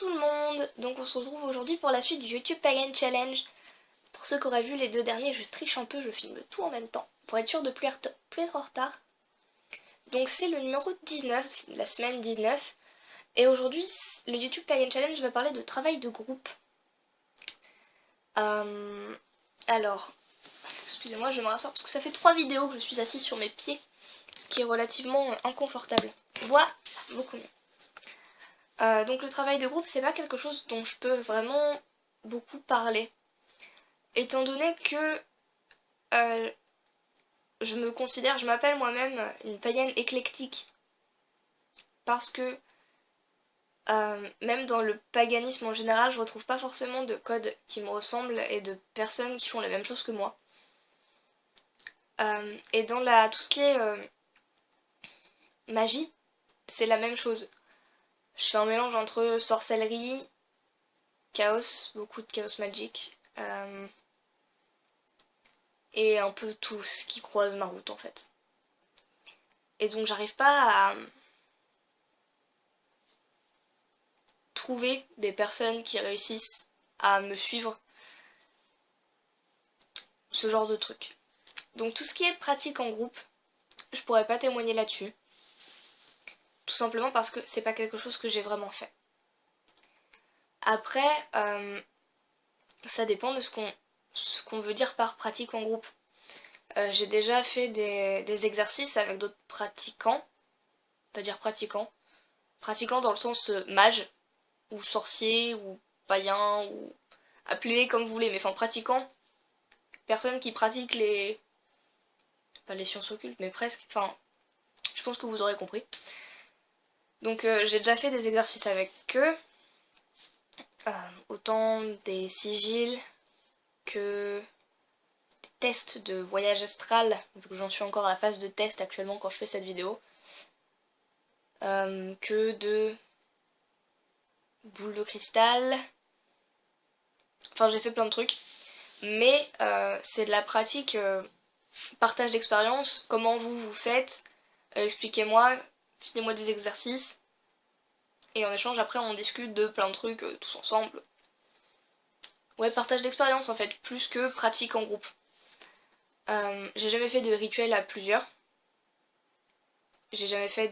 tout le monde. Donc on se retrouve aujourd'hui pour la suite du YouTube Pagan Challenge. Pour ceux qui auraient vu les deux derniers, je triche un peu, je filme tout en même temps pour être sûr de plus être en retard. Donc c'est le numéro 19, la semaine 19. Et aujourd'hui, le YouTube Pagan Challenge va parler de travail de groupe. Alors, excusez-moi, je vais me rasseoir parce que ça fait 3 vidéos que je suis assise sur mes pieds, ce qui est relativement inconfortable. Voilà, beaucoup mieux. Donc le travail de groupe, c'est pas quelque chose dont je peux vraiment beaucoup parler, étant donné que je m'appelle moi-même une païenne éclectique, parce que même dans le paganisme en général, je retrouve pas forcément de codes qui me ressemblent et de personnes qui font la même chose que moi. Et dans tout ce qui est magie, c'est la même chose. Je fais un mélange entre sorcellerie, chaos, beaucoup de chaos magic, et un peu tout ce qui croise ma route en fait. Et donc j'arrive pas à trouver des personnes qui réussissent à me suivre ce genre de truc. Donc tout ce qui est pratique en groupe, je pourrais pas témoigner là-dessus. Tout simplement parce que c'est pas quelque chose que j'ai vraiment fait. Après, ça dépend de ce qu'on veut dire par pratique en groupe. J'ai déjà fait des exercices avec d'autres pratiquants, c'est-à-dire pratiquants dans le sens mage, ou sorcier, ou païen, ou appelez-les comme vous voulez, mais enfin pratiquants, personnes qui pratiquent pas les sciences occultes, mais presque, enfin, je pense que vous aurez compris. Donc j'ai déjà fait des exercices avec eux, autant des sigils que des tests de voyage astral, vu que j'en suis encore à la phase de test actuellement quand je fais cette vidéo, que de boules de cristal, enfin j'ai fait plein de trucs, mais c'est de la pratique, partage d'expérience, comment vous faites, expliquez-moi, filez-moi des exercices, et en échange après on discute de plein de trucs tous ensemble. Ouais, partage d'expérience en fait, plus que pratique en groupe. J'ai jamais fait de rituel à plusieurs. J'ai jamais fait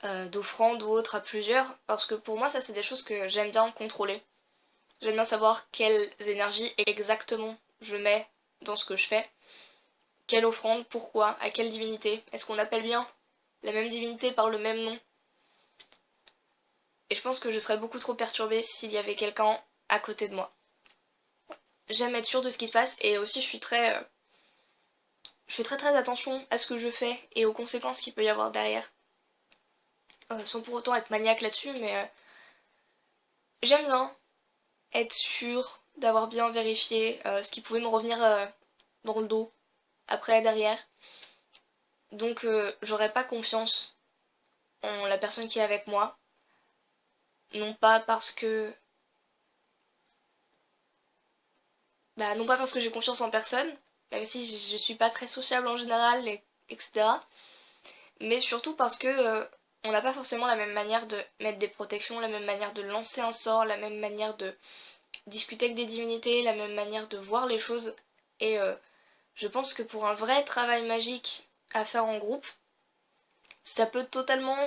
d'offrandes ou autres à plusieurs, parce que pour moi ça c'est des choses que j'aime bien contrôler. J'aime bien savoir quelles énergies exactement je mets dans ce que je fais. Quelle offrande, pourquoi, à quelle divinité. Est-ce qu'on appelle bien la même divinité par le même nom? Et je pense que je serais beaucoup trop perturbée s'il y avait quelqu'un à côté de moi. J'aime être sûre de ce qui se passe, et aussi je fais très attention à ce que je fais et aux conséquences qu'il peut y avoir derrière. Sans pour autant être maniaque là-dessus, mais j'aime bien être sûre d'avoir bien vérifié ce qui pouvait me revenir dans le dos, après, derrière. Donc j'aurais pas confiance en la personne qui est avec moi. Non pas parce que j'ai confiance en personne, même si je suis pas très sociable en général, etc. Mais surtout parce que on n'a pas forcément la même manière de mettre des protections, la même manière de lancer un sort, la même manière de discuter avec des divinités, la même manière de voir les choses. Et je pense que pour un vrai travail magique à faire en groupe, ça peut totalement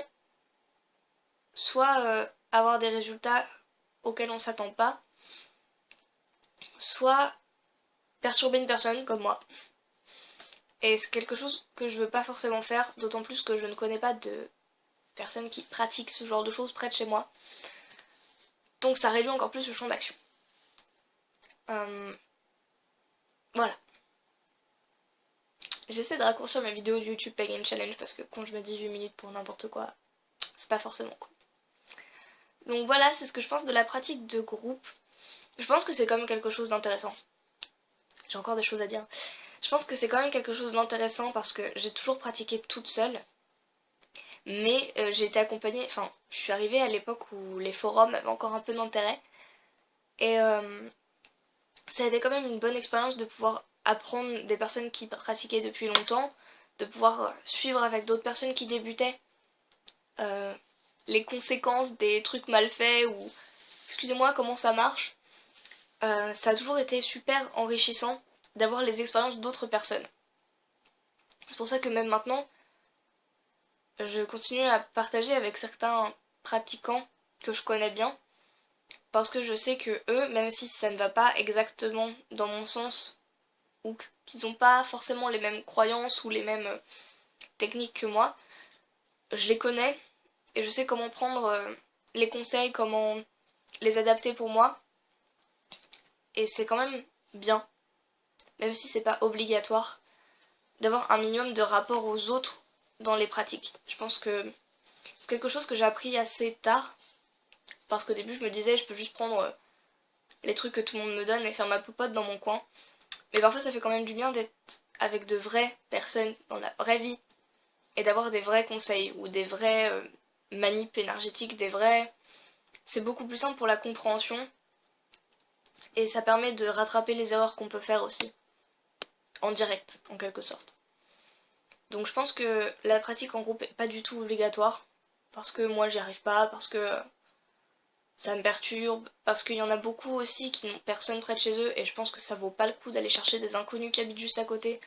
soit avoir des résultats auxquels on s'attend pas, soit perturber une personne comme moi. Et c'est quelque chose que je veux pas forcément faire, d'autant plus que je ne connais pas de personnes qui pratiquent ce genre de choses près de chez moi. Donc ça réduit encore plus le champ d'action. Voilà. J'essaie de raccourcir ma vidéo du YouTube Pagan Challenge parce que quand je mets 18 minutes pour n'importe quoi, c'est pas forcément cool. Donc voilà, c'est ce que je pense de la pratique de groupe. Je pense que c'est quand même quelque chose d'intéressant. J'ai encore des choses à dire. Je pense que c'est quand même quelque chose d'intéressant parce que j'ai toujours pratiqué toute seule. Mais j'ai été accompagnée, enfin, je suis arrivée à l'époque où les forums avaient encore un peu d'intérêt. Et ça a été quand même une bonne expérience de pouvoir apprendre des personnes qui pratiquaient depuis longtemps, de pouvoir suivre avec d'autres personnes qui débutaient les conséquences des trucs mal faits ou excusez-moi comment ça marche. Ça a toujours été super enrichissant d'avoir les expériences d'autres personnes. C'est pour ça que même maintenant, je continue à partager avec certains pratiquants que je connais bien, parce que je sais que eux, même si ça ne va pas exactement dans mon sens, ou qu'ils n'ont pas forcément les mêmes croyances ou les mêmes techniques que moi, je les connais et je sais comment prendre les conseils, comment les adapter pour moi. Et c'est quand même bien, même si c'est pas obligatoire, d'avoir un minimum de rapport aux autres dans les pratiques. Je pense que c'est quelque chose que j'ai appris assez tard, parce qu'au début je me disais je peux juste prendre les trucs que tout le monde me donne et faire ma popote dans mon coin. Mais parfois ça fait quand même du bien d'être avec de vraies personnes dans la vraie vie et d'avoir des vrais conseils ou des vrais manips énergétiques, des vrais... C'est beaucoup plus simple pour la compréhension et ça permet de rattraper les erreurs qu'on peut faire aussi, en direct en quelque sorte. Donc je pense que la pratique en groupe est pas du tout obligatoire, parce que moi j'y arrive pas, parce que ça me perturbe, parce qu'il y en a beaucoup aussi qui n'ont personne près de chez eux et je pense que ça vaut pas le coup d'aller chercher des inconnus qui habitent juste à côté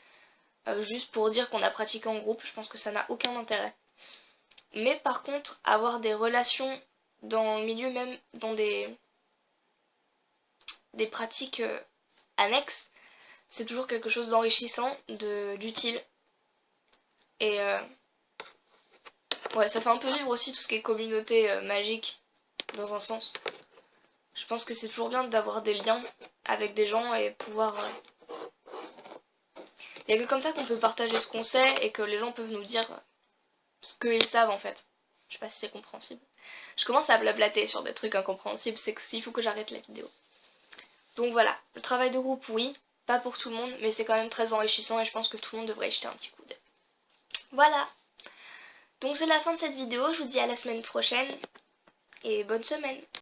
juste pour dire qu'on a pratiqué en groupe. Je pense que ça n'a aucun intérêt. Mais par contre, avoir des relations dans le milieu, même dans des pratiques annexes, c'est toujours quelque chose d'enrichissant, d'utile. Et ouais, ça fait un peu vivre aussi tout ce qui est communauté magique, dans un sens. Je pense que c'est toujours bien d'avoir des liens avec des gens et pouvoir... Il n'y a que comme ça qu'on peut partager ce qu'on sait et que les gens peuvent nous dire ce qu'ils savent en fait. Je sais pas si c'est compréhensible. Je commence à blablater sur des trucs incompréhensibles, c'est qu'il faut que j'arrête la vidéo. Donc voilà, le travail de groupe, oui, pas pour tout le monde, mais c'est quand même très enrichissant et je pense que tout le monde devrait y jeter un petit coup d'œil. Voilà, donc c'est la fin de cette vidéo, je vous dis à la semaine prochaine et bonne semaine.